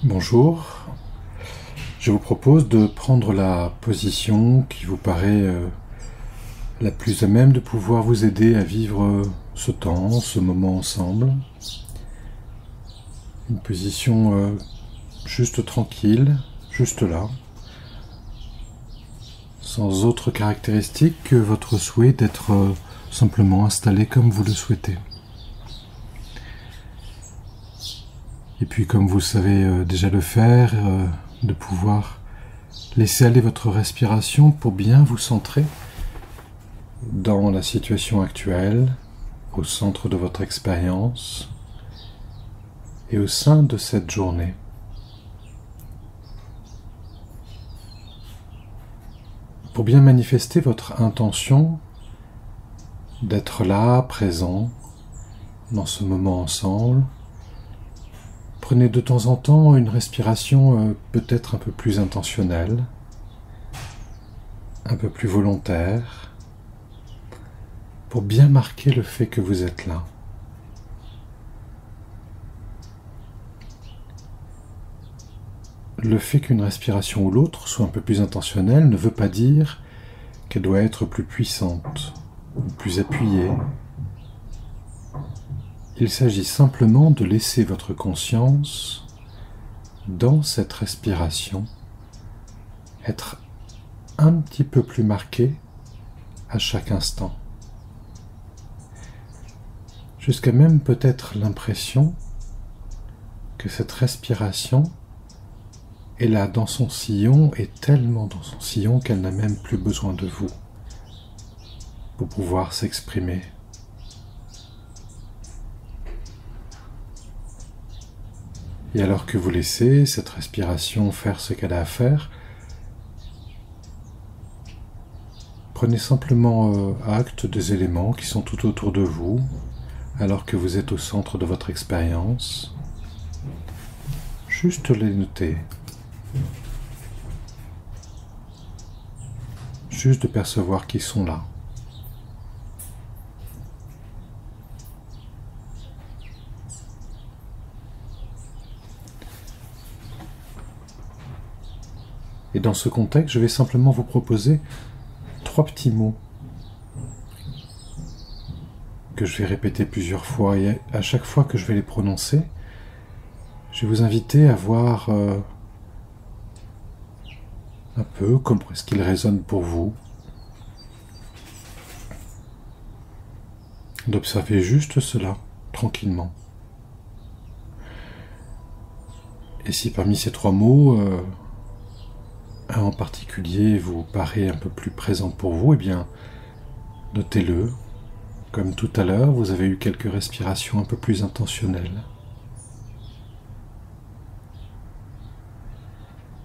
Bonjour, je vous propose de prendre la position qui vous paraît la plus à même de pouvoir vous aider à vivre ce temps, ce moment ensemble. Une position juste tranquille, juste là, sans autre caractéristique que votre souhait d'être simplement installé comme vous le souhaitez. Et puis comme vous savez déjà le faire, de pouvoir laisser aller votre respiration pour bien vous centrer dans la situation actuelle, au centre de votre expérience et au sein de cette journée. Pour bien manifester votre intention d'être là, présent, dans ce moment ensemble, prenez de temps en temps une respiration peut-être un peu plus intentionnelle, un peu plus volontaire, pour bien marquer le fait que vous êtes là. Le fait qu'une respiration ou l'autre soit un peu plus intentionnelle ne veut pas dire qu'elle doit être plus puissante ou plus appuyée. Il s'agit simplement de laisser votre conscience, dans cette respiration, être un petit peu plus marquée à chaque instant. Jusqu'à même peut-être l'impression que cette respiration est là dans son sillon, et tellement dans son sillon qu'elle n'a même plus besoin de vous pour pouvoir s'exprimer. Et alors que vous laissez cette respiration faire ce qu'elle a à faire, prenez simplement acte des éléments qui sont tout autour de vous, alors que vous êtes au centre de votre expérience. Juste les noter. Juste de percevoir qu'ils sont là. Et dans ce contexte, je vais simplement vous proposer 3 petits mots que je vais répéter plusieurs fois, et à chaque fois que je vais les prononcer, je vais vous inviter à voir un peu comment est-ce qu'ils résonnent pour vous, d'observer juste cela, tranquillement. Et si parmi ces 3 mots, un en particulier vous paraît un peu plus présent pour vous, eh bien, notez-le. Comme tout à l'heure, vous avez eu quelques respirations un peu plus intentionnelles.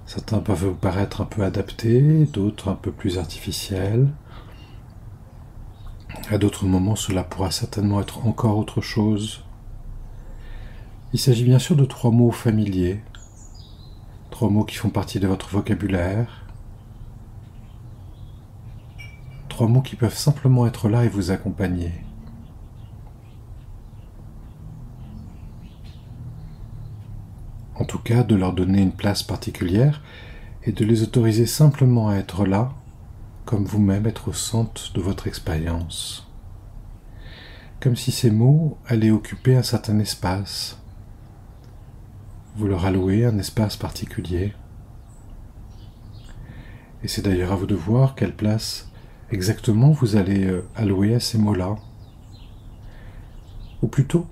Certains peuvent vous paraître un peu adaptés, d'autres un peu plus artificiels. À d'autres moments, cela pourra certainement être encore autre chose. Il s'agit bien sûr de 3 mots familiers, 3 mots qui font partie de votre vocabulaire, 3 mots qui peuvent simplement être là et vous accompagner. En tout cas, de leur donner une place particulière et de les autoriser simplement à être là, comme vous-même, être au centre de votre expérience. Comme si ces mots allaient occuper un certain espace. Vous leur allouez un espace particulier. Et c'est d'ailleurs à vous de voir quelle place exactement vous allez allouer à ces mots-là. Ou plutôt,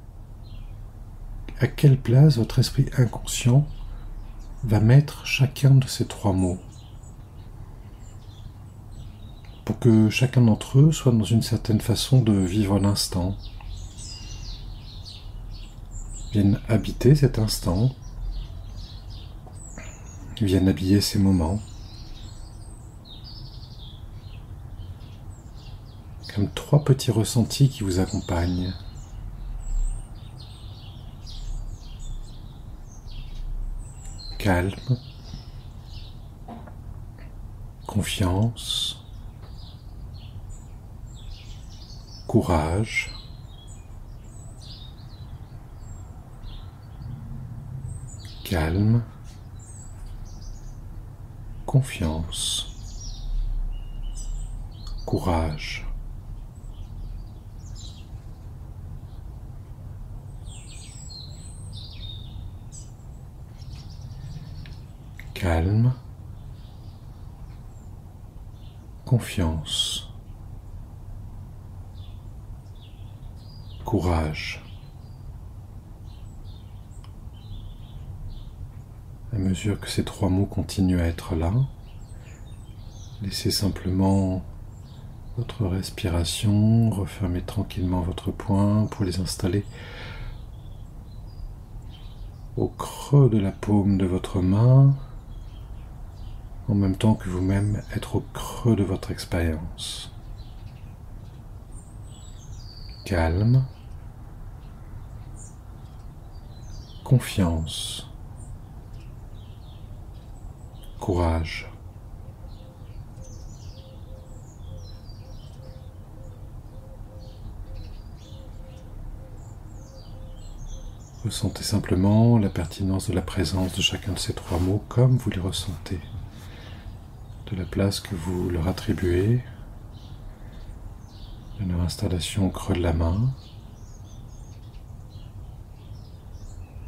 à quelle place votre esprit inconscient va mettre chacun de ces 3 mots, pour que chacun d'entre eux soit dans une certaine façon de vivre l'instant, vienne habiter cet instant, vienne habiller ces moments, comme 3 petits ressentis qui vous accompagnent. Calme, confiance, courage, calme, confiance, courage, calme, confiance, courage. À mesure que ces trois mots continuent à être là, laissez simplement votre respiration, refermez tranquillement votre poing pour les installer au creux de la paume de votre main, en même temps que vous-même être au creux de votre expérience. Calme, confiance, courage. Ressentez simplement la pertinence de la présence de chacun de ces trois mots comme vous les ressentez, de la place que vous leur attribuez, de leur installation au creux de la main,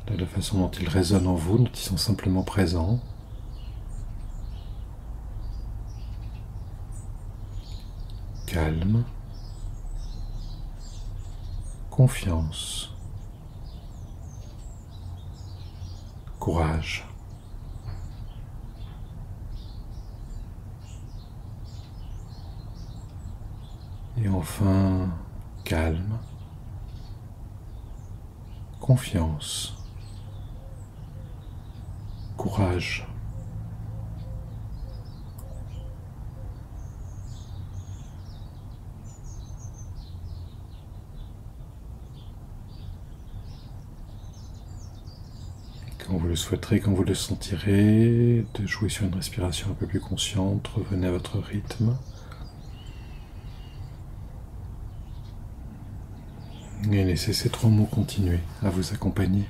de la façon dont ils résonnent en vous, dont ils sont simplement présents. Calme, confiance, courage. Et enfin, calme, confiance, courage. Quand vous le souhaiterez, quand vous le sentirez, de jouer sur une respiration un peu plus consciente, revenez à votre rythme. Et laissez ces trois mots continuer à vous accompagner.